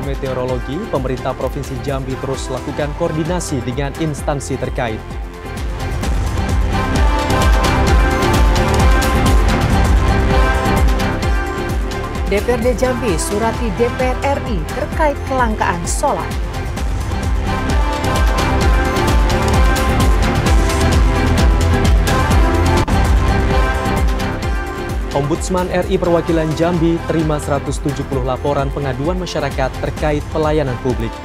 Hidrometeorologi, pemerintah Provinsi Jambi terus lakukan koordinasi dengan instansi terkait. DPRD Jambi surati DPR RI terkait kelangkaan solar. Ombudsman RI Perwakilan Jambi terima 170 laporan pengaduan masyarakat terkait pelayanan publik.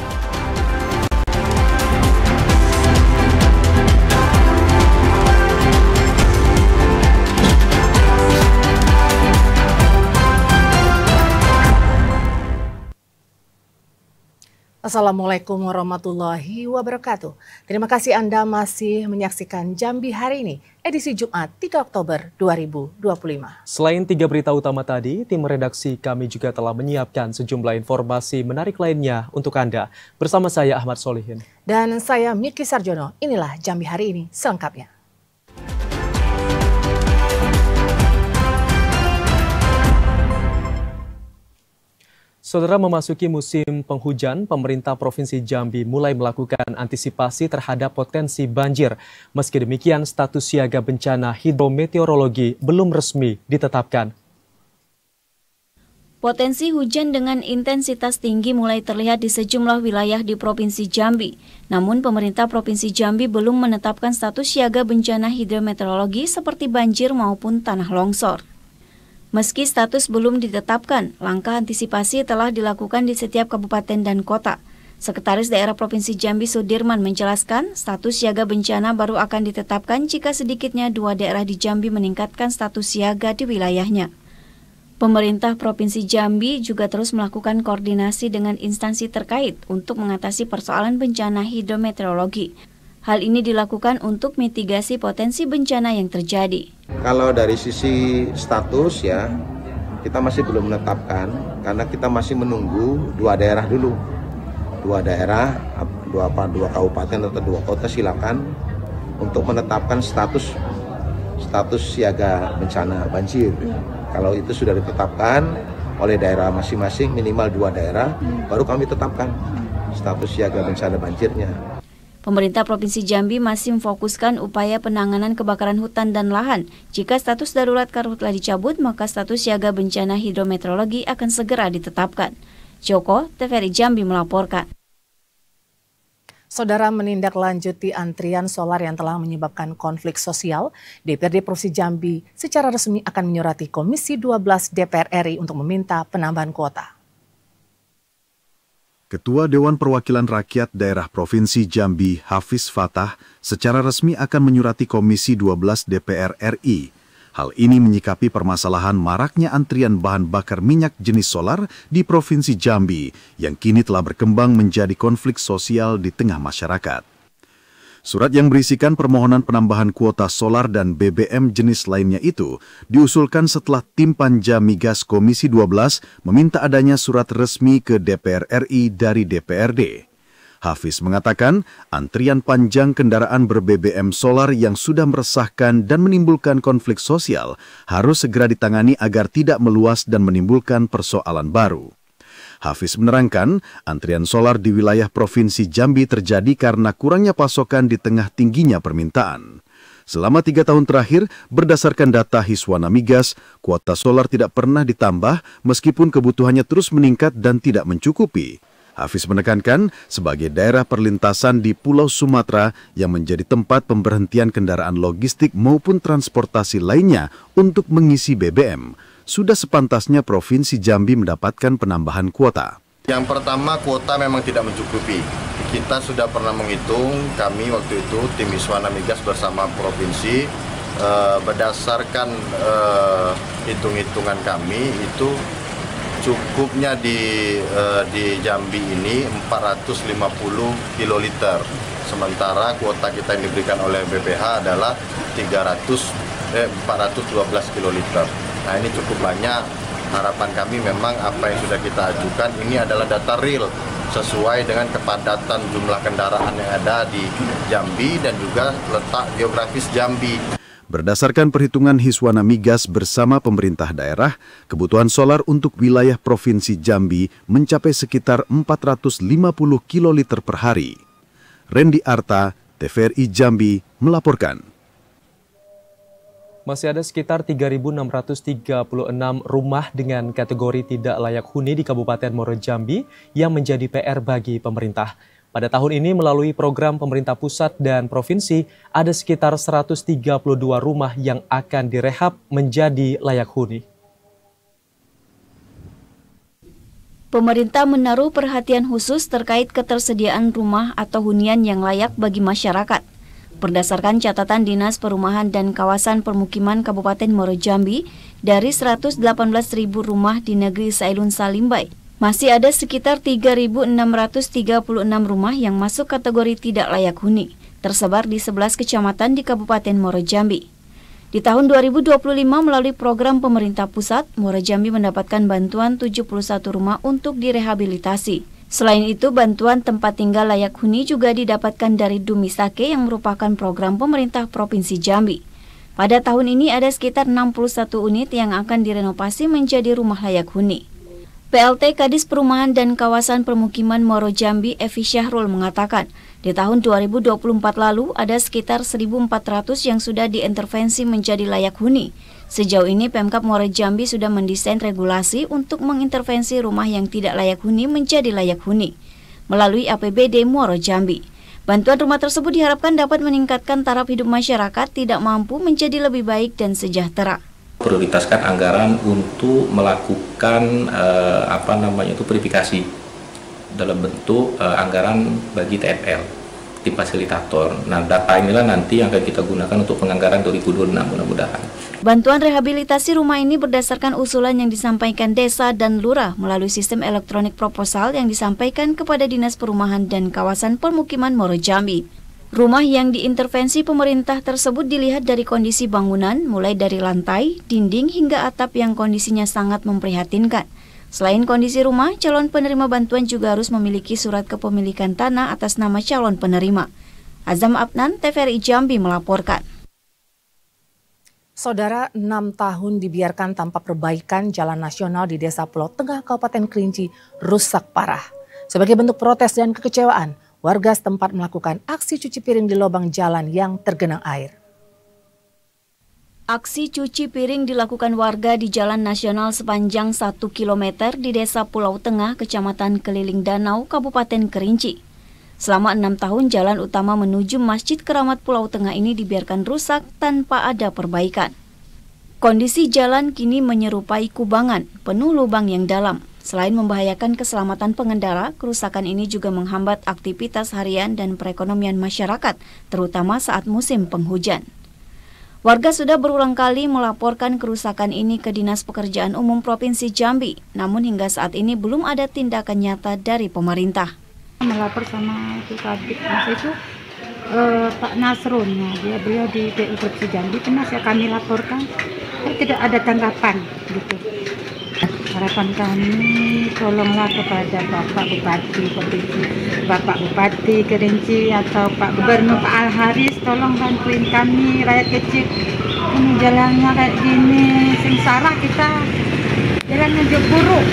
Assalamualaikum warahmatullahi wabarakatuh. Terima kasih Anda masih menyaksikan Jambi hari ini, edisi Jumat 3 Oktober 2025. Selain 3 berita utama tadi, tim redaksi kami juga telah menyiapkan sejumlah informasi menarik lainnya untuk Anda. Bersama saya Ahmad Solihin. Dan saya Miki Sarjono, inilah Jambi hari ini selengkapnya. Saudara, memasuki musim penghujan, pemerintah Provinsi Jambi mulai melakukan antisipasi terhadap potensi banjir. Meski demikian, status siaga bencana hidrometeorologi belum resmi ditetapkan. Potensi hujan dengan intensitas tinggi mulai terlihat di sejumlah wilayah di Provinsi Jambi. Namun, pemerintah Provinsi Jambi belum menetapkan status siaga bencana hidrometeorologi seperti banjir maupun tanah longsor. Meski status belum ditetapkan, langkah antisipasi telah dilakukan di setiap kabupaten dan kota. Sekretaris Daerah Provinsi Jambi Sudirman menjelaskan, status siaga bencana baru akan ditetapkan jika sedikitnya 2 daerah di Jambi meningkatkan status siaga di wilayahnya. Pemerintah Provinsi Jambi juga terus melakukan koordinasi dengan instansi terkait untuk mengatasi persoalan bencana hidrometeorologi. Hal ini dilakukan untuk mitigasi potensi bencana yang terjadi. Kalau dari sisi status ya, kita masih belum menetapkan karena kita masih menunggu 2 daerah dulu. 2 daerah, 2 kabupaten atau 2 kota silakan untuk menetapkan status siaga bencana banjir. Kalau itu sudah ditetapkan oleh daerah masing-masing minimal 2 daerah, baru kami tetapkan status siaga bencana banjirnya. Pemerintah Provinsi Jambi masih memfokuskan upaya penanganan kebakaran hutan dan lahan. Jika status darurat karhutla dicabut, maka status siaga bencana hidrometeorologi akan segera ditetapkan. Joko, TVRI Jambi melaporkan. Saudara, menindaklanjuti antrian solar yang telah menyebabkan konflik sosial, DPRD Provinsi Jambi secara resmi akan menyurati Komisi 12 DPR RI untuk meminta penambahan kuota. Ketua Dewan Perwakilan Rakyat Daerah Provinsi Jambi, Hafiz Fatah, secara resmi akan menyurati Komisi 12 DPR RI. Hal ini menyikapi permasalahan maraknya antrian bahan bakar minyak jenis solar di Provinsi Jambi yang kini telah berkembang menjadi konflik sosial di tengah masyarakat. Surat yang berisikan permohonan penambahan kuota solar dan BBM jenis lainnya itu diusulkan setelah tim Panja Migas Komisi 12 meminta adanya surat resmi ke DPR RI dari DPRD. Hafiz mengatakan antrian panjang kendaraan ber-BBM solar yang sudah meresahkan dan menimbulkan konflik sosial harus segera ditangani agar tidak meluas dan menimbulkan persoalan baru. Hafiz menerangkan, antrian solar di wilayah Provinsi Jambi terjadi karena kurangnya pasokan di tengah tingginya permintaan. Selama 3 tahun terakhir, berdasarkan data Hiswana Migas, kuota solar tidak pernah ditambah meskipun kebutuhannya terus meningkat dan tidak mencukupi. Hafiz menekankan, sebagai daerah perlintasan di Pulau Sumatera yang menjadi tempat pemberhentian kendaraan logistik maupun transportasi lainnya untuk mengisi BBM, sudah sepantasnya Provinsi Jambi mendapatkan penambahan kuota. Yang pertama, kuota memang tidak mencukupi. Kita sudah pernah menghitung, kami waktu itu tim Hiswana Migas bersama Provinsi, berdasarkan hitung-hitungan kami itu cukupnya di Jambi ini 450 kiloliter. Sementara kuota kita yang diberikan oleh BPH adalah 412 kiloliter. Nah, ini cukup banyak. Harapan kami memang apa yang sudah kita ajukan ini adalah data real sesuai dengan kepadatan jumlah kendaraan yang ada di Jambi dan juga letak geografis Jambi. Berdasarkan perhitungan Hiswana Migas bersama pemerintah daerah, kebutuhan solar untuk wilayah Provinsi Jambi mencapai sekitar 450 kiloliter per hari. Randy Arta, TVRI Jambi, melaporkan. Masih ada sekitar 3.636 rumah dengan kategori tidak layak huni di Kabupaten Muaro Jambi yang menjadi PR bagi pemerintah. Pada tahun ini melalui program pemerintah pusat dan provinsi, ada sekitar 132 rumah yang akan direhab menjadi layak huni. Pemerintah menaruh perhatian khusus terkait ketersediaan rumah atau hunian yang layak bagi masyarakat. Berdasarkan catatan Dinas Perumahan dan Kawasan Permukiman Kabupaten Muaro Jambi, dari 118.000 rumah di negeri Sailun Salimbai, masih ada sekitar 3.636 rumah yang masuk kategori tidak layak huni, tersebar di 11 kecamatan di Kabupaten Muaro Jambi. Di tahun 2025 melalui program pemerintah pusat, Muaro Jambi mendapatkan bantuan 71 rumah untuk direhabilitasi. Selain itu, bantuan tempat tinggal layak huni juga didapatkan dari Dumisake yang merupakan program pemerintah Provinsi Jambi. Pada tahun ini ada sekitar 61 unit yang akan direnovasi menjadi rumah layak huni. PLT Kadis Perumahan dan Kawasan Permukiman Muaro Jambi Evi Syahrul mengatakan, di tahun 2024 lalu ada sekitar 1.400 yang sudah diintervensi menjadi layak huni. Sejauh ini Pemkab Muaro Jambi sudah mendesain regulasi untuk mengintervensi rumah yang tidak layak huni menjadi layak huni melalui APBD Muaro Jambi. Bantuan rumah tersebut diharapkan dapat meningkatkan taraf hidup masyarakat tidak mampu menjadi lebih baik dan sejahtera. Prioritaskan anggaran untuk melakukan verifikasi dalam bentuk anggaran bagi TFL di fasilitator. Nah, data inilah nanti yang akan kita gunakan untuk penganggaran 2026 mudah-mudahan. Bantuan rehabilitasi rumah ini berdasarkan usulan yang disampaikan desa dan lurah melalui sistem elektronik proposal yang disampaikan kepada Dinas Perumahan dan Kawasan Permukiman Muaro Jambi. Rumah yang diintervensi pemerintah tersebut dilihat dari kondisi bangunan, mulai dari lantai, dinding, hingga atap yang kondisinya sangat memprihatinkan. Selain kondisi rumah, calon penerima bantuan juga harus memiliki surat kepemilikan tanah atas nama calon penerima. Azam Abnan, TVRI Jambi melaporkan. Saudara, 6 tahun dibiarkan tanpa perbaikan jalan nasional di Desa Pulau Tengah, Kabupaten Kerinci, rusak parah. Sebagai bentuk protes dan kekecewaan, warga setempat melakukan aksi cuci piring di lubang jalan yang tergenang air. Aksi cuci piring dilakukan warga di jalan nasional sepanjang 1 km di Desa Pulau Tengah, Kecamatan Keliling Danau, Kabupaten Kerinci. Selama 6 tahun jalan utama menuju Masjid Keramat Pulau Tengah ini dibiarkan rusak tanpa ada perbaikan. Kondisi jalan kini menyerupai kubangan, penuh lubang yang dalam. Selain membahayakan keselamatan pengendara, kerusakan ini juga menghambat aktivitas harian dan perekonomian masyarakat, terutama saat musim penghujan. Warga sudah berulang kali melaporkan kerusakan ini ke Dinas Pekerjaan Umum Provinsi Jambi, namun hingga saat ini belum ada tindakan nyata dari pemerintah. Melapor sama itu Kabit itu Pak Nasrun, beliau di PU Provinsi Jambi, pernah kami laporkan, tidak ada tanggapan gitu. Harapan kami tolonglah kepada Bapak Bupati Provinsi, Bapak Bupati Kerinci atau Pak Gubernur Pak Al-Haris, tolong bantuin kami rakyat kecil. Ini jalannya kayak gini, sengsara kita, jalannya juga buruk.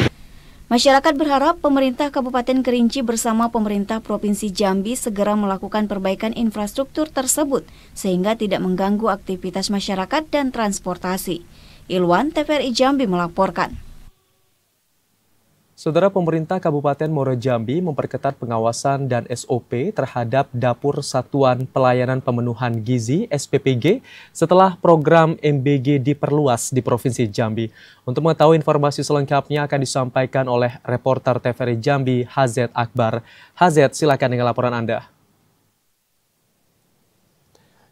Masyarakat berharap pemerintah Kabupaten Kerinci bersama pemerintah Provinsi Jambi segera melakukan perbaikan infrastruktur tersebut sehingga tidak mengganggu aktivitas masyarakat dan transportasi. Ilwan, TVRI Jambi melaporkan. Saudara, pemerintah Kabupaten Muaro Jambi memperketat pengawasan dan SOP terhadap Dapur Satuan Pelayanan Pemenuhan Gizi (SPPG) setelah program MBG diperluas di Provinsi Jambi. Untuk mengetahui informasi selengkapnya akan disampaikan oleh reporter TVRI Jambi Hazet Akbar. Hazet, silakan dengan laporan Anda.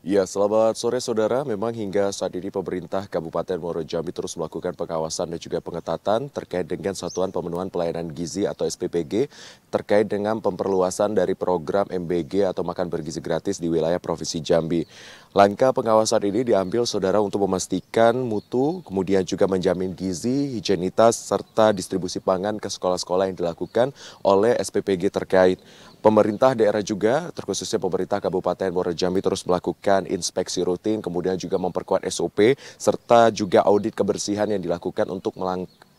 Ya, selamat sore saudara. Memang hingga saat ini pemerintah Kabupaten Muaro Jambi terus melakukan pengawasan dan juga pengetatan terkait dengan Satuan Pemenuhan Pelayanan Gizi atau SPPG terkait dengan pemperluasan dari program MBG atau makan bergizi gratis di wilayah Provinsi Jambi. Langkah pengawasan ini diambil saudara untuk memastikan mutu, kemudian juga menjamin gizi, higienitas, serta distribusi pangan ke sekolah-sekolah yang dilakukan oleh SPPG terkait. Pemerintah daerah juga, terkhususnya pemerintah Kabupaten Muaro Jambi terus melakukan inspeksi rutin, kemudian juga memperkuat SOP, serta juga audit kebersihan yang dilakukan untuk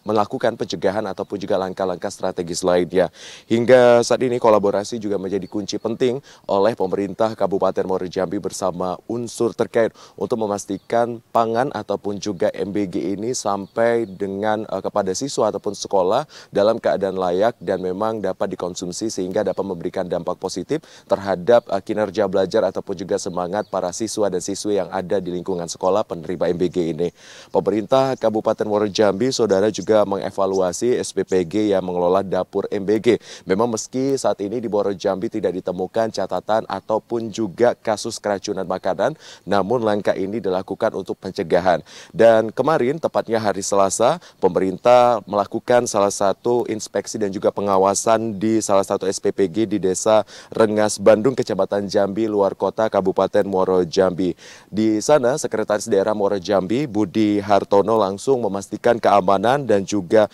melakukan pencegahan ataupun juga langkah-langkah strategis lainnya. Hingga saat ini kolaborasi juga menjadi kunci penting oleh pemerintah Kabupaten Muaro Jambi bersama unsur terkait untuk memastikan pangan ataupun juga MBG ini sampai dengan kepada siswa ataupun sekolah dalam keadaan layak dan memang dapat dikonsumsi sehingga dapat memberikan dampak positif terhadap kinerja belajar ataupun juga semangat para siswa dan siswi yang ada di lingkungan sekolah penerima MBG ini. Pemerintah Kabupaten Muaro Jambi, saudara, juga mengevaluasi SPPG yang mengelola dapur MBG. Memang meski saat ini di Muaro Jambi tidak ditemukan catatan ataupun juga kasus keracunan makanan, namun langkah ini dilakukan untuk pencegahan. Dan kemarin, tepatnya hari Selasa, pemerintah melakukan salah satu inspeksi dan juga pengawasan di salah satu SPPG di Desa Rengas Bandung, Kecamatan Jambi, luar kota Kabupaten Muaro Jambi. Di sana, Sekretaris Daerah Muaro Jambi, Budi Hartono, langsung memastikan keamanan dan juga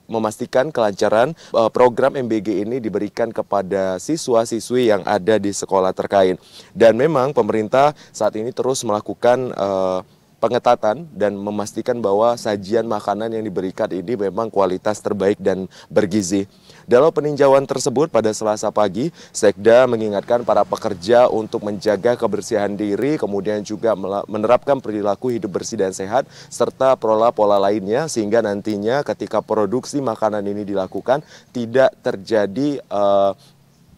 memastikan kelancaran program MBG ini diberikan kepada siswa-siswi yang ada di sekolah terkait. Dan memang pemerintah saat ini terus melakukan pengetatan dan memastikan bahwa sajian makanan yang diberikan ini memang kualitas terbaik dan bergizi. Dalam peninjauan tersebut pada Selasa pagi, Sekda mengingatkan para pekerja untuk menjaga kebersihan diri, kemudian juga menerapkan perilaku hidup bersih dan sehat, serta pola-pola lainnya, sehingga nantinya ketika produksi makanan ini dilakukan, tidak terjadi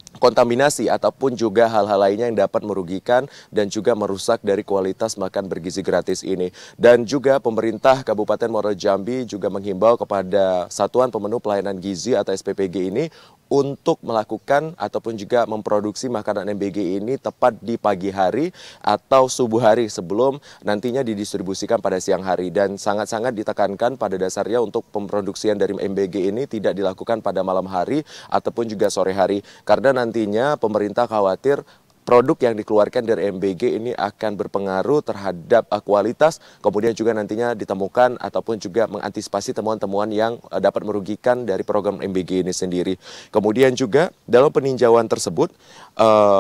kontaminasi ataupun juga hal-hal lainnya yang dapat merugikan dan juga merusak dari kualitas makan bergizi gratis ini. Dan juga pemerintah Kabupaten Muaro Jambi juga menghimbau kepada Satuan Pemenuh Pelayanan Gizi atau SPPG ini untuk melakukan ataupun juga memproduksi makanan MBG ini tepat di pagi hari atau subuh hari sebelum nantinya didistribusikan pada siang hari. Dan sangat-sangat ditekankan pada dasarnya untuk pemproduksian dari MBG ini tidak dilakukan pada malam hari ataupun juga sore hari. Karena nantinya pemerintah khawatir produk yang dikeluarkan dari MBG ini akan berpengaruh terhadap kualitas, kemudian juga nantinya ditemukan ataupun juga mengantisipasi temuan-temuan yang dapat merugikan dari program MBG ini sendiri. Kemudian juga dalam peninjauan tersebut,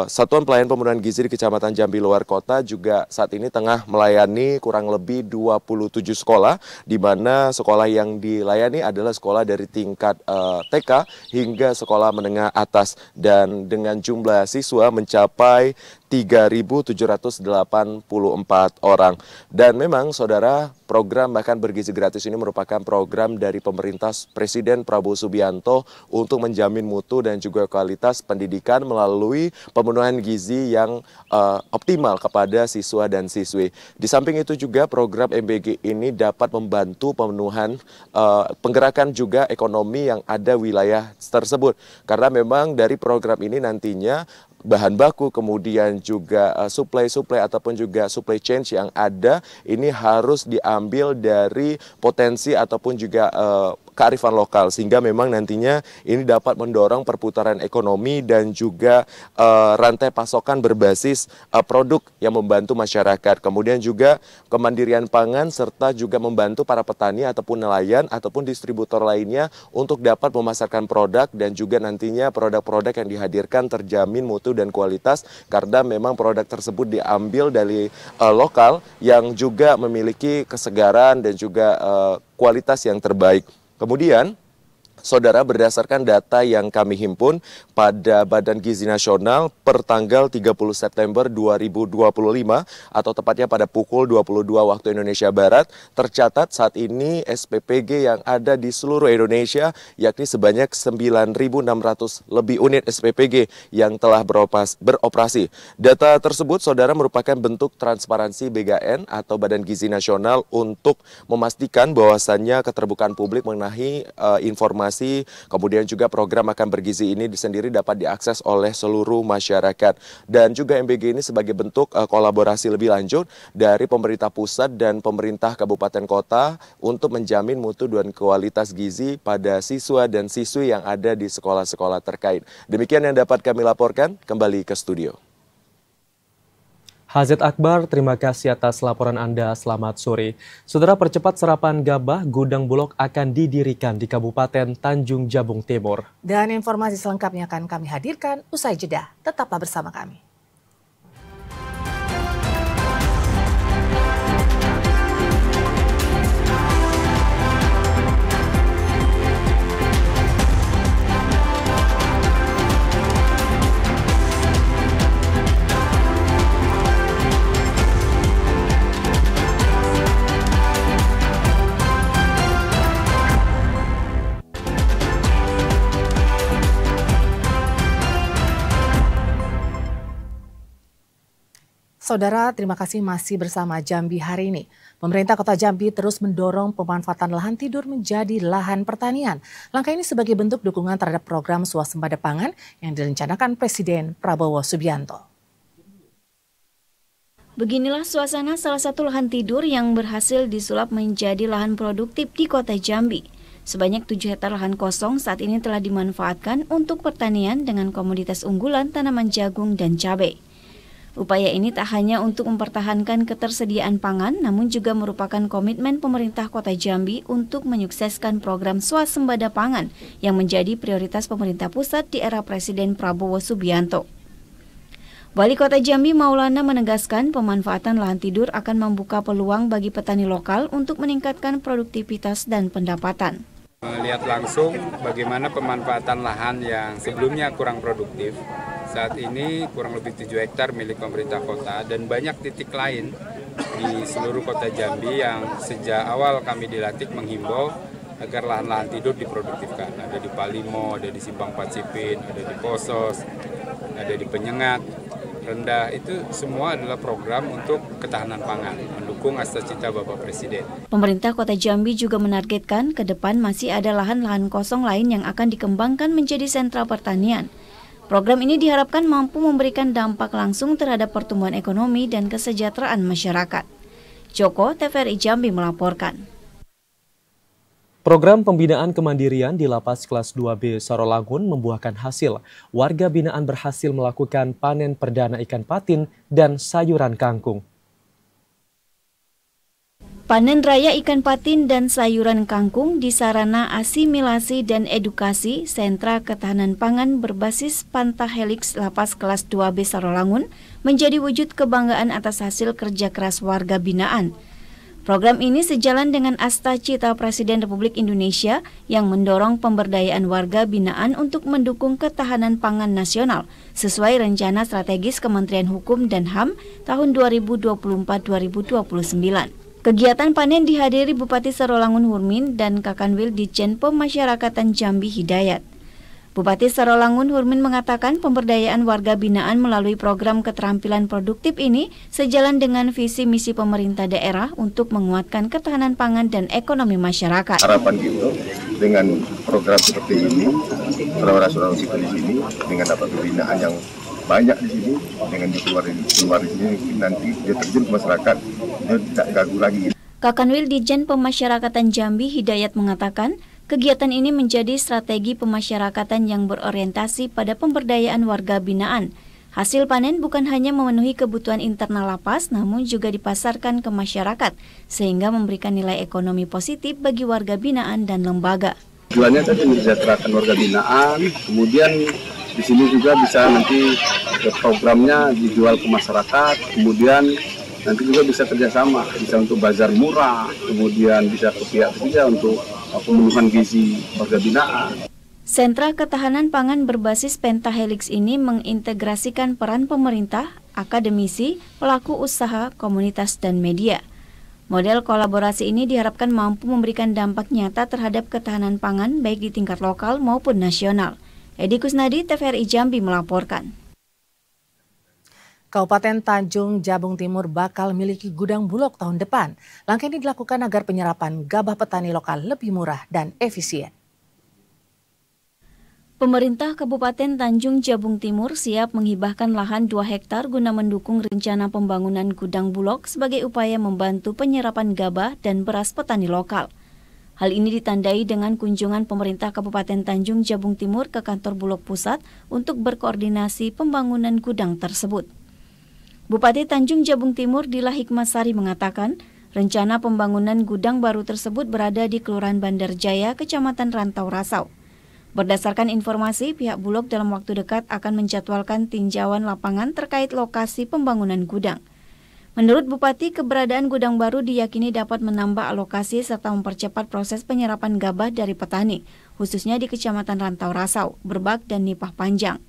Satuan Pelayanan Pemenuhan Gizi di Kecamatan Jambi luar kota juga saat ini tengah melayani kurang lebih 27 sekolah, di mana sekolah yang dilayani adalah sekolah dari tingkat TK hingga sekolah menengah atas, dan dengan jumlah siswa mencapai 3.784 orang. Dan memang, saudara, program makan bergizi gratis ini merupakan program dari pemerintah Presiden Prabowo Subianto untuk menjamin mutu dan juga kualitas pendidikan melalui pemenuhan gizi yang optimal kepada siswa dan siswi. Di samping itu juga program MBG ini dapat membantu pemenuhan penggerakan juga ekonomi yang ada wilayah tersebut. Karena memang dari program ini nantinya bahan baku, kemudian juga supply ataupun juga supply chain yang ada ini harus diambil dari potensi ataupun juga kearifan lokal, sehingga memang nantinya ini dapat mendorong perputaran ekonomi dan juga rantai pasokan berbasis produk yang membantu masyarakat. Kemudian juga kemandirian pangan serta juga membantu para petani ataupun nelayan ataupun distributor lainnya untuk dapat memasarkan produk, dan juga nantinya produk-produk yang dihadirkan terjamin mutu dan kualitas karena memang produk tersebut diambil dari lokal yang juga memiliki kesegaran dan juga kualitas yang terbaik. Kemudian, saudara, berdasarkan data yang kami himpun pada Badan Gizi Nasional per tanggal 30 September 2025 atau tepatnya pada pukul 22 waktu Indonesia Barat, tercatat saat ini SPPG yang ada di seluruh Indonesia yakni sebanyak 9.600 lebih unit SPPG yang telah beroperasi. Data tersebut, saudara, merupakan bentuk transparansi BGN atau Badan Gizi Nasional untuk memastikan bahwasannya keterbukaan publik mengenai informasi, kemudian juga program makan bergizi ini sendiri dapat diakses oleh seluruh masyarakat. Dan juga MBG ini sebagai bentuk kolaborasi lebih lanjut dari pemerintah pusat dan pemerintah kabupaten kota untuk menjamin mutu dan kualitas gizi pada siswa dan siswi yang ada di sekolah-sekolah terkait. Demikian yang dapat kami laporkan, kembali ke studio. Hazet Akbar, terima kasih atas laporan Anda. Selamat sore. Saudara, percepat serapan gabah, gudang Bulog akan didirikan di Kabupaten Tanjung Jabung Timur. Dan informasi selengkapnya akan kami hadirkan usai jeda. Tetaplah bersama kami. Saudara, terima kasih masih bersama Jambi hari ini. Pemerintah Kota Jambi terus mendorong pemanfaatan lahan tidur menjadi lahan pertanian. Langkah ini sebagai bentuk dukungan terhadap program swasembada pangan yang direncanakan Presiden Prabowo Subianto. Beginilah suasana salah satu lahan tidur yang berhasil disulap menjadi lahan produktif di Kota Jambi. Sebanyak 7 hektar lahan kosong saat ini telah dimanfaatkan untuk pertanian dengan komoditas unggulan tanaman jagung dan cabai. Upaya ini tak hanya untuk mempertahankan ketersediaan pangan, namun juga merupakan komitmen pemerintah Kota Jambi untuk menyukseskan program swasembada pangan yang menjadi prioritas pemerintah pusat di era Presiden Prabowo Subianto. Wali Kota Jambi Maulana menegaskan pemanfaatan lahan tidur akan membuka peluang bagi petani lokal untuk meningkatkan produktivitas dan pendapatan. Melihat langsung bagaimana pemanfaatan lahan yang sebelumnya kurang produktif, saat ini kurang lebih 7 hektar milik pemerintah kota dan banyak titik lain di seluruh Kota Jambi yang sejak awal kami dilatih menghimbau agar lahan-lahan tidur diproduktifkan. Ada di Palimo, ada di Simpang Pacipin, ada di Posos, ada di Penyengat, Rendah. Itu semua adalah program untuk ketahanan pangan, mendukung cita-cita Bapak Presiden. Pemerintah Kota Jambi juga menargetkan ke depan masih ada lahan-lahan kosong lain yang akan dikembangkan menjadi sentra pertanian. Program ini diharapkan mampu memberikan dampak langsung terhadap pertumbuhan ekonomi dan kesejahteraan masyarakat. Joko, TVRI Jambi melaporkan. Program pembinaan kemandirian di Lapas Kelas 2B Sarolangun membuahkan hasil. Warga binaan berhasil melakukan panen perdana ikan patin dan sayuran kangkung. Panen raya ikan patin dan sayuran kangkung di sarana asimilasi dan edukasi Sentra Ketahanan Pangan berbasis Pantahelix Lapas Kelas 2B Sarolangun menjadi wujud kebanggaan atas hasil kerja keras warga binaan. Program ini sejalan dengan Asta-Cita Presiden Republik Indonesia yang mendorong pemberdayaan warga binaan untuk mendukung ketahanan pangan nasional sesuai rencana strategis Kementerian Hukum dan HAM tahun 2024-2029. Kegiatan panen dihadiri Bupati Sarolangun Hurmin dan Kakanwil Ditjen Pemasyarakatan Jambi Hidayat. Bupati Sarolangun Hurmin mengatakan pemberdayaan warga binaan melalui program keterampilan produktif ini sejalan dengan visi misi pemerintah daerah untuk menguatkan ketahanan pangan dan ekonomi masyarakat. Harapan kita dengan program seperti ini, saudara-saudara sipil di sini dengan dapat pembinaan yang banyak di sini, dengan keluar di sini nanti dia terjun ke masyarakat, dia tidak gagu lagi. Kakanwil Ditjen Pemasyarakatan Jambi Hidayat mengatakan, kegiatan ini menjadi strategi pemasyarakatan yang berorientasi pada pemberdayaan warga binaan. Hasil panen bukan hanya memenuhi kebutuhan internal lapas, namun juga dipasarkan ke masyarakat, sehingga memberikan nilai ekonomi positif bagi warga binaan dan lembaga. Tujuannya tadi mensejahterakan warga binaan, kemudian di sini juga bisa nanti programnya dijual ke masyarakat, kemudian nanti juga bisa kerjasama, bisa untuk bazar murah, kemudian bisa ke pihak ketiga untuk pemenuhan gizi warga binaan. Sentra Ketahanan Pangan berbasis Pentahelix ini mengintegrasikan peran pemerintah, akademisi, pelaku usaha, komunitas, dan media. Model kolaborasi ini diharapkan mampu memberikan dampak nyata terhadap ketahanan pangan baik di tingkat lokal maupun nasional. Edi Kusnadi, TVRI Jambi melaporkan. Kabupaten Tanjung Jabung Timur bakal memiliki gudang Bulog tahun depan. Langkah ini dilakukan agar penyerapan gabah petani lokal lebih murah dan efisien. Pemerintah Kabupaten Tanjung Jabung Timur siap menghibahkan lahan 2 hektar guna mendukung rencana pembangunan gudang Bulog sebagai upaya membantu penyerapan gabah dan beras petani lokal. Hal ini ditandai dengan kunjungan pemerintah Kabupaten Tanjung Jabung Timur ke kantor Bulog Pusat untuk berkoordinasi pembangunan gudang tersebut. Bupati Tanjung Jabung Timur Dila Hikmasari mengatakan, rencana pembangunan gudang baru tersebut berada di Kelurahan Bandar Jaya, Kecamatan Rantau Rasau. Berdasarkan informasi, pihak Bulog dalam waktu dekat akan menjadwalkan tinjauan lapangan terkait lokasi pembangunan gudang. Menurut Bupati, keberadaan gudang baru diyakini dapat menambah alokasi serta mempercepat proses penyerapan gabah dari petani, khususnya di Kecamatan Rantau Rasau, Berbak, dan Nipah Panjang.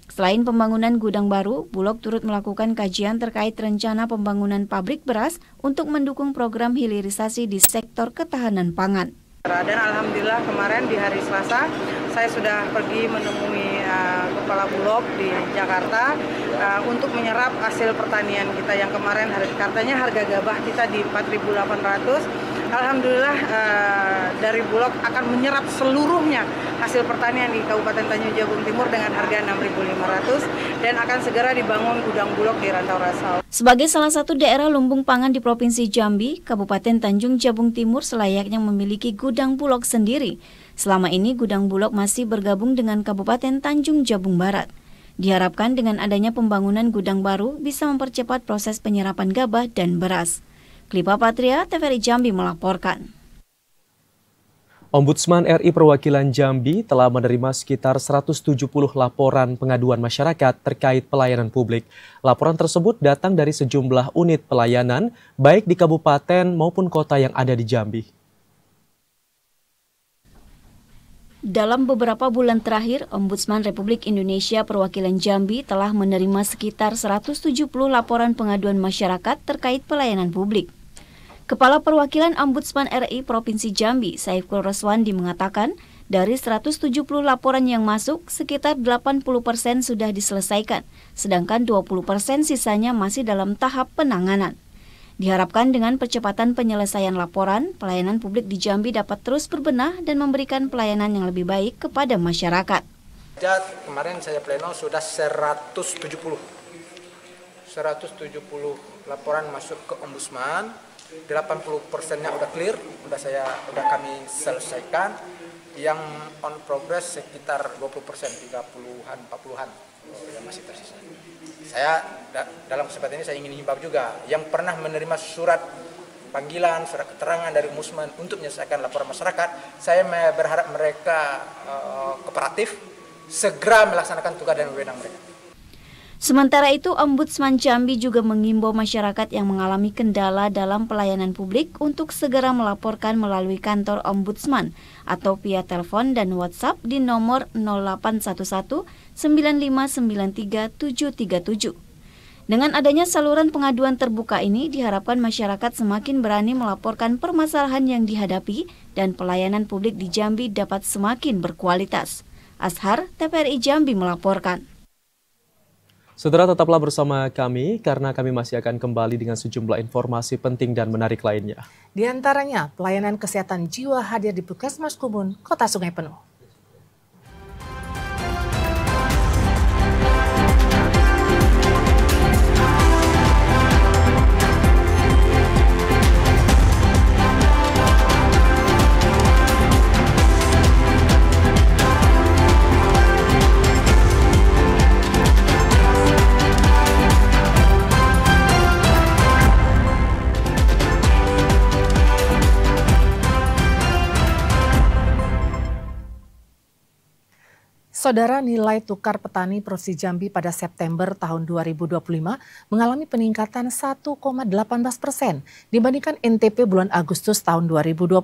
Selain pembangunan gudang baru, Bulog turut melakukan kajian terkait rencana pembangunan pabrik beras untuk mendukung program hilirisasi di sektor ketahanan pangan. Dan alhamdulillah kemarin di hari Selasa saya sudah pergi menemui Kepala Bulog di Jakarta untuk menyerap hasil pertanian kita yang kemarin katanya harga gabah kita di 4.800. Alhamdulillah dari Bulog akan menyerap seluruhnya hasil pertanian di Kabupaten Tanjung Jabung Timur dengan harga 6.500 dan akan segera dibangun gudang Bulog di Rantau Rasau. Sebagai salah satu daerah lumbung pangan di Provinsi Jambi, Kabupaten Tanjung Jabung Timur selayaknya memiliki gudang Bulog sendiri. Selama ini gudang Bulog masih bergabung dengan Kabupaten Tanjung Jabung Barat. Diharapkan dengan adanya pembangunan gudang baru bisa mempercepat proses penyerapan gabah dan beras. Klipa Patria, TVRI Jambi melaporkan. Ombudsman RI Perwakilan Jambi telah menerima sekitar 170 laporan pengaduan masyarakat terkait pelayanan publik. Laporan tersebut datang dari sejumlah unit pelayanan, baik di kabupaten maupun kota yang ada di Jambi. Dalam beberapa bulan terakhir, Ombudsman Republik Indonesia Perwakilan Jambi telah menerima sekitar 170 laporan pengaduan masyarakat terkait pelayanan publik. Kepala Perwakilan Ombudsman RI Provinsi Jambi, Saiful Reswandi mengatakan, dari 170 laporan yang masuk, sekitar 80% sudah diselesaikan, sedangkan 20% sisanya masih dalam tahap penanganan. Diharapkan dengan percepatan penyelesaian laporan, pelayanan publik di Jambi dapat terus berbenah dan memberikan pelayanan yang lebih baik kepada masyarakat. Kemarin saya pleno sudah 170 laporan masuk ke Ombudsman. 80%-nya udah clear, udah kami selesaikan. Yang on progress sekitar 20%, 30-an, 40-an yang masih tersisa. Saya dalam kesempatan ini saya ingin himbau juga yang pernah menerima surat panggilan, surat keterangan dari Ombudsman untuk menyelesaikan laporan masyarakat, saya berharap mereka kooperatif segera melaksanakan tugas dan wewenang mereka. Sementara itu, Ombudsman Jambi juga mengimbau masyarakat yang mengalami kendala dalam pelayanan publik untuk segera melaporkan melalui kantor Ombudsman atau via telepon dan WhatsApp di nomor 0811 9593 737. Dengan adanya saluran pengaduan terbuka ini, diharapkan masyarakat semakin berani melaporkan permasalahan yang dihadapi dan pelayanan publik di Jambi dapat semakin berkualitas. Ashar, TVRI Jambi melaporkan. Saudara, tetaplah bersama kami karena kami masih akan kembali dengan sejumlah informasi penting dan menarik lainnya. Di antaranya, pelayanan kesehatan jiwa hadir di Puskesmas Kubun, Kota Sungai Penuh. Saudara, nilai tukar petani Provinsi Jambi pada September tahun 2025 mengalami peningkatan 1,18% dibandingkan NTP bulan Agustus tahun 2025.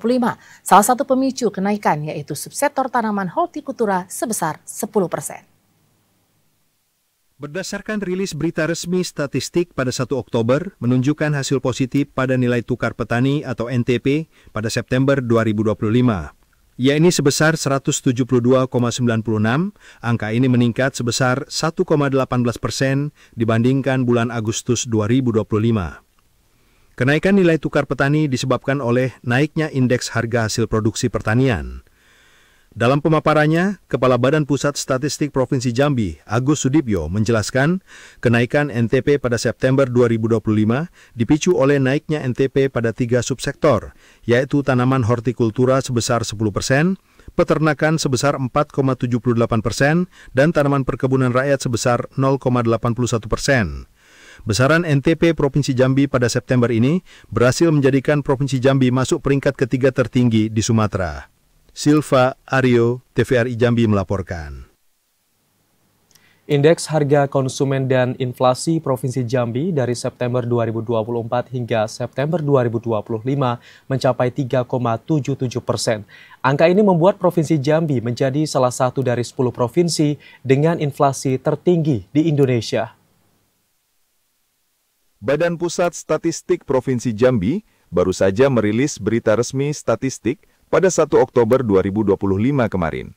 Salah satu pemicu kenaikan yaitu subsektor tanaman hortikultura sebesar 10%. Berdasarkan rilis berita resmi statistik pada 1 Oktober menunjukkan hasil positif pada nilai tukar petani atau NTP pada September 2025. Yakni sebesar 172,96, angka ini meningkat sebesar 1,18% dibandingkan bulan Agustus 2025. Kenaikan nilai tukar petani disebabkan oleh naiknya indeks harga hasil produksi pertanian. Dalam pemaparannya, Kepala Badan Pusat Statistik Provinsi Jambi, Agus Sudibyo, menjelaskan kenaikan NTP pada September 2025 dipicu oleh naiknya NTP pada 3 subsektor, yaitu tanaman hortikultura sebesar 10%, peternakan sebesar 4,78%, dan tanaman perkebunan rakyat sebesar 0,81%. Besaran NTP Provinsi Jambi pada September ini berhasil menjadikan Provinsi Jambi masuk peringkat ketiga tertinggi di Sumatera. Silva Aryo, TVRI Jambi melaporkan. Indeks harga konsumen dan inflasi Provinsi Jambi dari September 2024 hingga September 2025 mencapai 3,77%. Angka ini membuat Provinsi Jambi menjadi salah satu dari 10 provinsi dengan inflasi tertinggi di Indonesia. Badan Pusat Statistik Provinsi Jambi baru saja merilis berita resmi statistik pada 1 Oktober 2025 kemarin.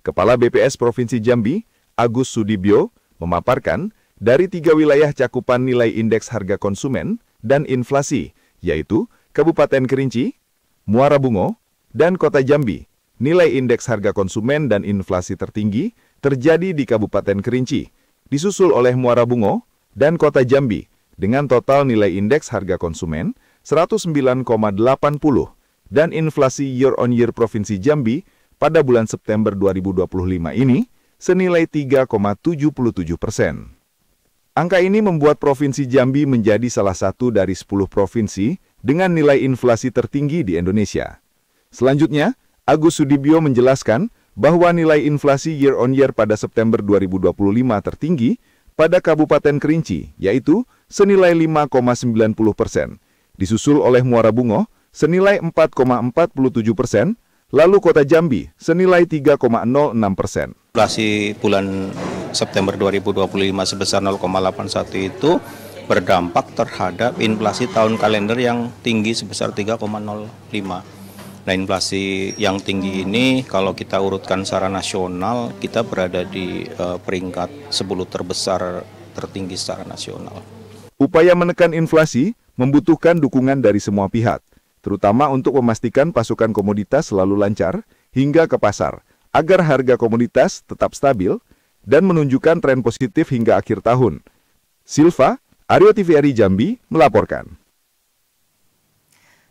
Kepala BPS Provinsi Jambi, Agus Sudibyo, memaparkan dari 3 wilayah cakupan nilai indeks harga konsumen dan inflasi, yaitu Kabupaten Kerinci, Muara Bungo, dan Kota Jambi. Nilai indeks harga konsumen dan inflasi tertinggi terjadi di Kabupaten Kerinci, disusul oleh Muara Bungo dan Kota Jambi, dengan total nilai indeks harga konsumen 109,80 dan inflasi year-on-year Provinsi Jambi pada bulan September 2025 ini senilai 3,77%. Angka ini membuat Provinsi Jambi menjadi salah satu dari 10 provinsi dengan nilai inflasi tertinggi di Indonesia. Selanjutnya, Agus Sudibyo menjelaskan bahwa nilai inflasi year-on-year pada September 2025 tertinggi pada Kabupaten Kerinci, yaitu senilai 5,90%, disusul oleh Muara Bungo senilai 4,47%, lalu Kota Jambi senilai 3,06%. Inflasi bulan September 2025 sebesar 0,81 itu berdampak terhadap inflasi tahun kalender yang tinggi sebesar 3,05. Nah, inflasi yang tinggi ini kalau kita urutkan secara nasional, kita berada di peringkat 10 terbesar tertinggi secara nasional. Upaya menekan inflasi membutuhkan dukungan dari semua pihak, terutama untuk memastikan pasokan komoditas selalu lancar hingga ke pasar, agar harga komoditas tetap stabil dan menunjukkan tren positif hingga akhir tahun. Silva, Aryo TVRI Jambi melaporkan.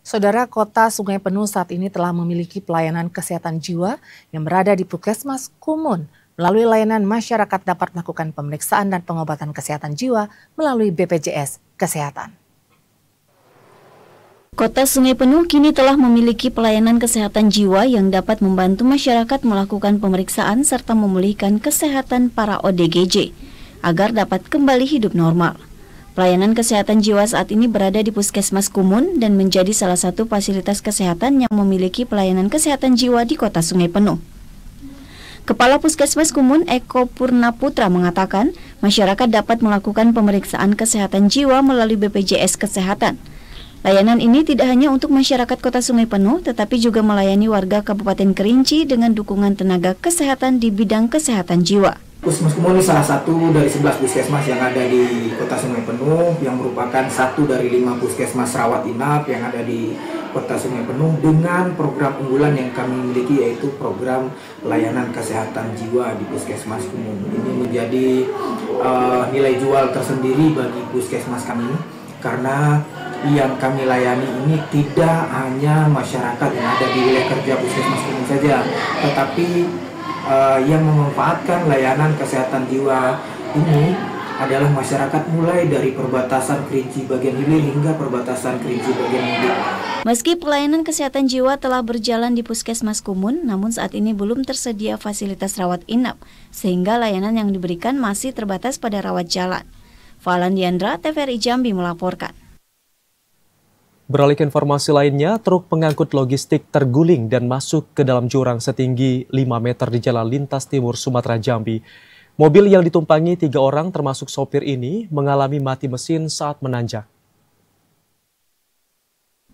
Saudara, Kota Sungai Penuh saat ini telah memiliki pelayanan kesehatan jiwa yang berada di Puskesmas Kumun. Melalui layanan, masyarakat dapat melakukan pemeriksaan dan pengobatan kesehatan jiwa melalui BPJS Kesehatan. Kota Sungai Penuh kini telah memiliki pelayanan kesehatan jiwa yang dapat membantu masyarakat melakukan pemeriksaan serta memulihkan kesehatan para ODGJ agar dapat kembali hidup normal. Pelayanan kesehatan jiwa saat ini berada di Puskesmas Kumun dan menjadi salah satu fasilitas kesehatan yang memiliki pelayanan kesehatan jiwa di Kota Sungai Penuh. Kepala Puskesmas Kumun Eko Purnaputra mengatakan masyarakat dapat melakukan pemeriksaan kesehatan jiwa melalui BPJS Kesehatan. Layanan ini tidak hanya untuk masyarakat Kota Sungai Penuh, tetapi juga melayani warga Kabupaten Kerinci dengan dukungan tenaga kesehatan di bidang kesehatan jiwa. Puskesmas Kumun ini salah satu dari 11 puskesmas yang ada di Kota Sungai Penuh, yang merupakan satu dari 5 puskesmas rawat inap yang ada di Kota Sungai Penuh dengan program unggulan yang kami miliki, yaitu program layanan kesehatan jiwa di Puskesmas Kumun. Ini menjadi nilai jual tersendiri bagi puskesmas kami, karena yang kami layani ini tidak hanya masyarakat yang ada di wilayah kerja Puskesmas Kumun saja, tetapi yang memanfaatkan layanan kesehatan jiwa ini adalah masyarakat mulai dari perbatasan Kerinci bagian hilir hingga perbatasan Kerinci bagian hilir. Meski pelayanan kesehatan jiwa telah berjalan di Puskesmas Kumun, namun saat ini belum tersedia fasilitas rawat inap, sehingga layanan yang diberikan masih terbatas pada rawat jalan. Falan Diandra, TVRI Jambi melaporkan. Beralih ke informasi lainnya, truk pengangkut logistik terguling dan masuk ke dalam jurang setinggi 5 meter di Jalan Lintas Timur Sumatera Jambi. Mobil yang ditumpangi 3 orang termasuk sopir ini mengalami mati mesin saat menanjak.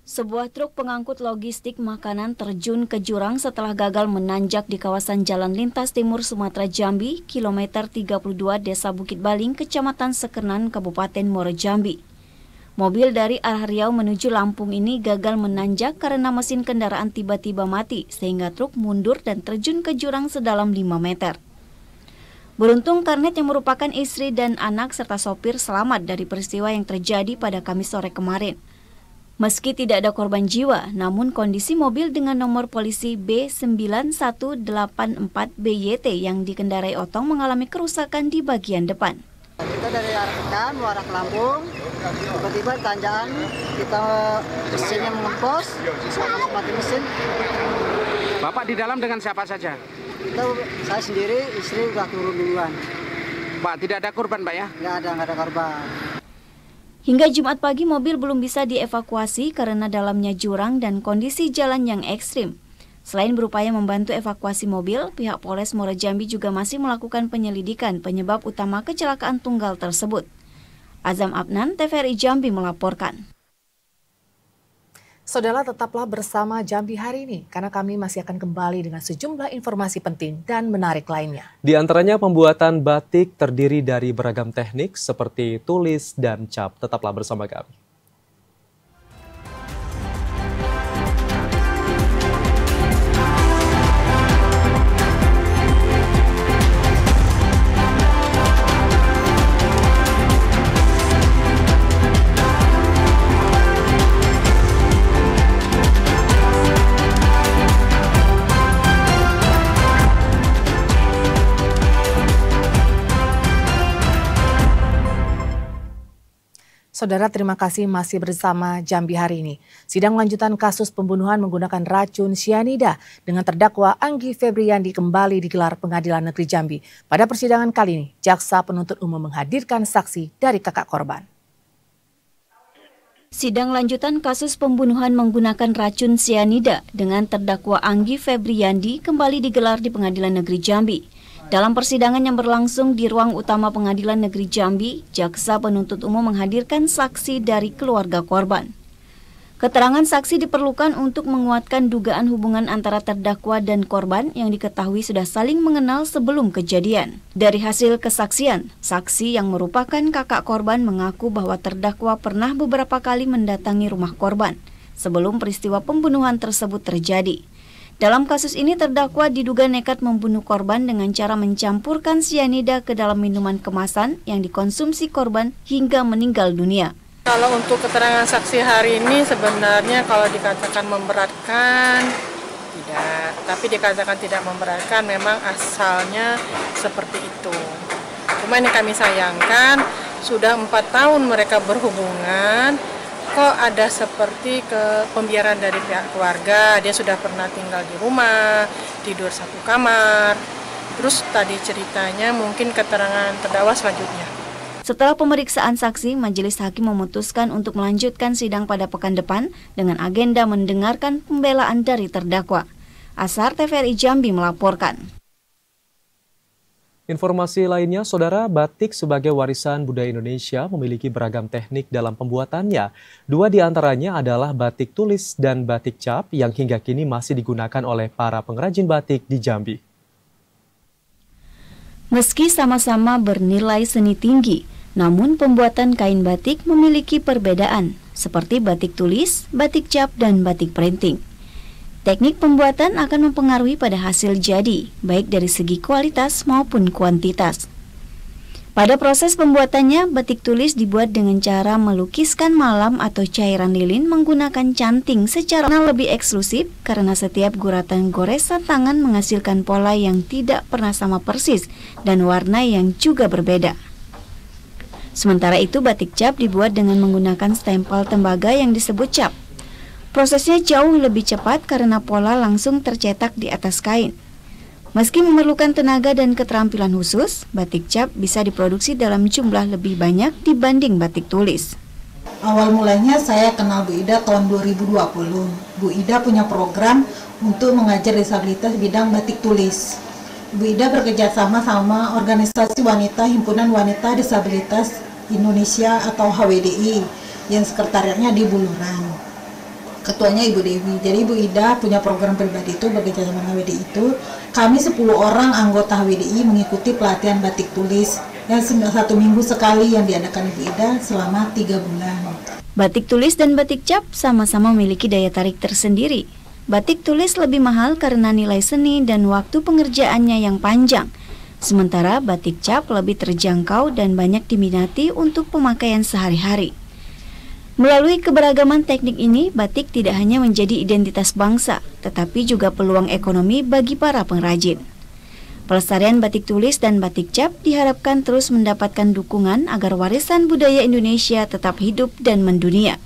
Sebuah truk pengangkut logistik makanan terjun ke jurang setelah gagal menanjak di kawasan Jalan Lintas Timur Sumatera Jambi, kilometer 32 Desa Bukit Baling, Kecamatan Sekernan, Kabupaten Muaro Jambi. Mobil dari arah Riau menuju Lampung ini gagal menanjak karena mesin kendaraan tiba-tiba mati, sehingga truk mundur dan terjun ke jurang sedalam 5 meter. Beruntung Karnet yang merupakan istri dan anak serta sopir selamat dari peristiwa yang terjadi pada Kamis sore kemarin. Meski tidak ada korban jiwa, namun kondisi mobil dengan nomor polisi B9184BYT yang dikendarai Otong mengalami kerusakan di bagian depan. Kita dari arah Pekan, arah ke Lampung, tiba-tiba tanjakan kita mesinnya mengempos, mati mesin. Bapak di dalam dengan siapa saja? Saya sendiri, istri udah turun duluan. Pak, tidak ada korban, Pak ya? Nggak ada korban. Hingga Jumat pagi mobil belum bisa dievakuasi karena dalamnya jurang dan kondisi jalan yang ekstrim. Selain berupaya membantu evakuasi mobil, pihak Polres Muara Jambi juga masih melakukan penyelidikan penyebab utama kecelakaan tunggal tersebut. Azam Abnan, TVRI Jambi melaporkan. Saudara, tetaplah bersama Jambi hari ini karena kami masih akan kembali dengan sejumlah informasi penting dan menarik lainnya. Di antaranya pembuatan batik terdiri dari beragam teknik seperti tulis dan cap. Tetaplah bersama kami. Saudara, terima kasih masih bersama Jambi hari ini. Sidang lanjutan kasus pembunuhan menggunakan racun sianida dengan terdakwa Anggi Febriandi kembali digelar Pengadilan Negeri Jambi. Pada persidangan kali ini, jaksa penuntut umum menghadirkan saksi dari kakak korban. Sidang lanjutan kasus pembunuhan menggunakan racun sianida dengan terdakwa Anggi Febriandi kembali digelar di Pengadilan Negeri Jambi. Dalam persidangan yang berlangsung di ruang utama Pengadilan Negeri Jambi, jaksa penuntut umum menghadirkan saksi dari keluarga korban. Keterangan saksi diperlukan untuk menguatkan dugaan hubungan antara terdakwa dan korban yang diketahui sudah saling mengenal sebelum kejadian. Dari hasil kesaksian, saksi yang merupakan kakak korban mengaku bahwa terdakwa pernah beberapa kali mendatangi rumah korban sebelum peristiwa pembunuhan tersebut terjadi. Dalam kasus ini terdakwa diduga nekat membunuh korban dengan cara mencampurkan sianida ke dalam minuman kemasan yang dikonsumsi korban hingga meninggal dunia. Kalau untuk keterangan saksi hari ini sebenarnya kalau dikatakan memberatkan, tidak. Tapi dikatakan tidak memberatkan memang asalnya seperti itu. Cuma ini kami sayangkan sudah 4 tahun mereka berhubungan, kok ada seperti pembiaran dari pihak keluarga. Dia sudah pernah tinggal di rumah, tidur satu kamar. Terus tadi ceritanya mungkin keterangan terdakwa selanjutnya. Setelah pemeriksaan saksi, majelis hakim memutuskan untuk melanjutkan sidang pada pekan depan dengan agenda mendengarkan pembelaan dari terdakwa. Asar, TVRI Jambi melaporkan. Informasi lainnya, saudara, batik sebagai warisan budaya Indonesia memiliki beragam teknik dalam pembuatannya. 2 di antaranya adalah batik tulis dan batik cap yang hingga kini masih digunakan oleh para pengrajin batik di Jambi. Meski sama-sama bernilai seni tinggi, namun pembuatan kain batik memiliki perbedaan, seperti batik tulis, batik cap, dan batik printing. Teknik pembuatan akan mempengaruhi pada hasil jadi, baik dari segi kualitas maupun kuantitas. Pada proses pembuatannya, batik tulis dibuat dengan cara melukiskan malam atau cairan lilin menggunakan canting secara lebih eksklusif karena setiap guratan goresan tangan menghasilkan pola yang tidak pernah sama persis dan warna yang juga berbeda. Sementara itu, batik cap dibuat dengan menggunakan stempel tembaga yang disebut cap. Prosesnya jauh lebih cepat karena pola langsung tercetak di atas kain. Meski memerlukan tenaga dan keterampilan khusus, batik cap bisa diproduksi dalam jumlah lebih banyak dibanding batik tulis. Awal mulanya saya kenal Bu Ida tahun 2020. Bu Ida punya program untuk mengajar disabilitas bidang batik tulis. Bu Ida bekerjasama sama organisasi wanita Himpunan Wanita Disabilitas Indonesia atau HWDI yang sekretariatnya di Buluran. Ketuanya Ibu Dewi. Jadi Ibu Ida punya program pribadi itu bekerja sama HWDI itu. Kami 10 orang anggota HWDI mengikuti pelatihan batik tulis yang 1 minggu sekali yang diadakan Ibu Ida selama 3 bulan. Batik tulis dan batik cap sama-sama memiliki daya tarik tersendiri. Batik tulis lebih mahal karena nilai seni dan waktu pengerjaannya yang panjang. Sementara batik cap lebih terjangkau dan banyak diminati untuk pemakaian sehari-hari. Melalui keberagaman teknik ini, batik tidak hanya menjadi identitas bangsa, tetapi juga peluang ekonomi bagi para pengrajin. Pelestarian batik tulis dan batik cap diharapkan terus mendapatkan dukungan agar warisan budaya Indonesia tetap hidup dan mendunia.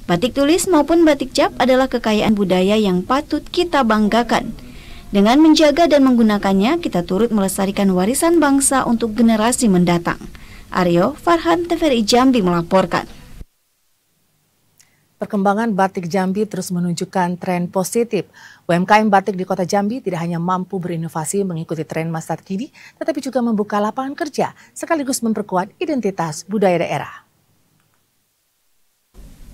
Batik tulis maupun batik cap adalah kekayaan budaya yang patut kita banggakan. Dengan menjaga dan menggunakannya, kita turut melestarikan warisan bangsa untuk generasi mendatang. Aryo Farhan, TVRI Jambi melaporkan. Perkembangan batik Jambi terus menunjukkan tren positif. UMKM batik di Kota Jambi tidak hanya mampu berinovasi mengikuti tren masa kini, tetapi juga membuka lapangan kerja sekaligus memperkuat identitas budaya daerah.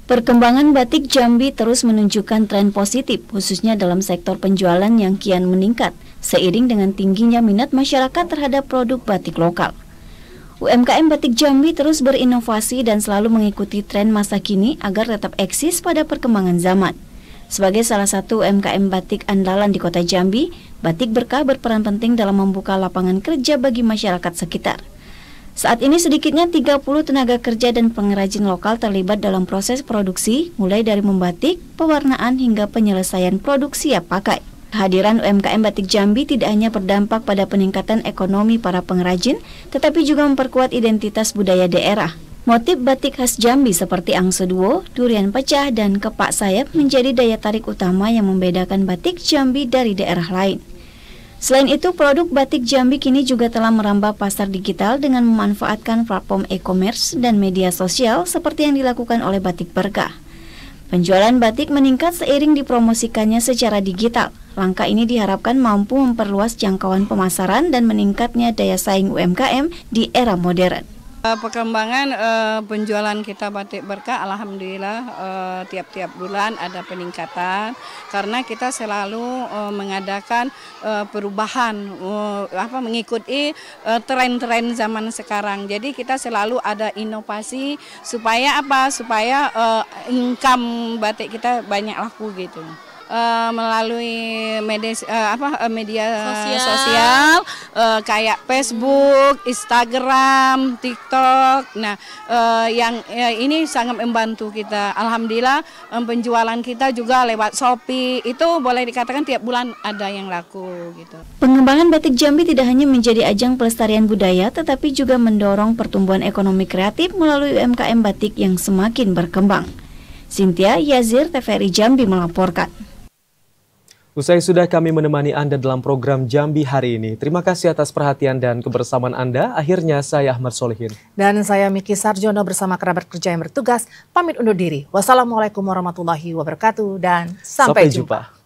Perkembangan batik Jambi terus menunjukkan tren positif, khususnya dalam sektor penjualan yang kian meningkat, seiring dengan tingginya minat masyarakat terhadap produk batik lokal. UMKM batik Jambi terus berinovasi dan selalu mengikuti tren masa kini agar tetap eksis pada perkembangan zaman. Sebagai salah satu UMKM batik andalan di Kota Jambi, Batik Berkah berperan penting dalam membuka lapangan kerja bagi masyarakat sekitar. Saat ini sedikitnya 30 tenaga kerja dan pengrajin lokal terlibat dalam proses produksi, mulai dari membatik, pewarnaan hingga penyelesaian produk siap pakai. Kehadiran UMKM batik Jambi tidak hanya berdampak pada peningkatan ekonomi para pengrajin, tetapi juga memperkuat identitas budaya daerah. Motif batik khas Jambi seperti angse duo, durian pecah, dan kepak sayap menjadi daya tarik utama yang membedakan batik Jambi dari daerah lain. Selain itu, produk batik Jambi kini juga telah merambah pasar digital dengan memanfaatkan platform e-commerce dan media sosial seperti yang dilakukan oleh Batik Berkah. Penjualan batik meningkat seiring dipromosikannya secara digital. Langkah ini diharapkan mampu memperluas jangkauan pemasaran dan meningkatnya daya saing UMKM di era modern. Perkembangan penjualan kita Batik Berkah, alhamdulillah tiap-tiap bulan ada peningkatan karena kita selalu mengadakan perubahan mengikuti tren-tren zaman sekarang. Jadi kita selalu ada inovasi supaya supaya income batik kita banyak laku gitu. Melalui media sosial kayak Facebook, Instagram, TikTok. Nah, ini sangat membantu kita. Alhamdulillah penjualan kita juga lewat Shopee itu boleh dikatakan tiap bulan ada yang laku gitu. Pengembangan batik Jambi tidak hanya menjadi ajang pelestarian budaya, tetapi juga mendorong pertumbuhan ekonomi kreatif melalui UMKM batik yang semakin berkembang. Cynthia Yazir, TVRI Jambi melaporkan. Usai sudah kami menemani Anda dalam program Jambi hari ini. Terima kasih atas perhatian dan kebersamaan Anda. Akhirnya saya Ahmad Solihin. Dan saya Miki Sarjono bersama kerabat kerja yang bertugas. Pamit undur diri. Wassalamualaikum warahmatullahi wabarakatuh dan sampai jumpa.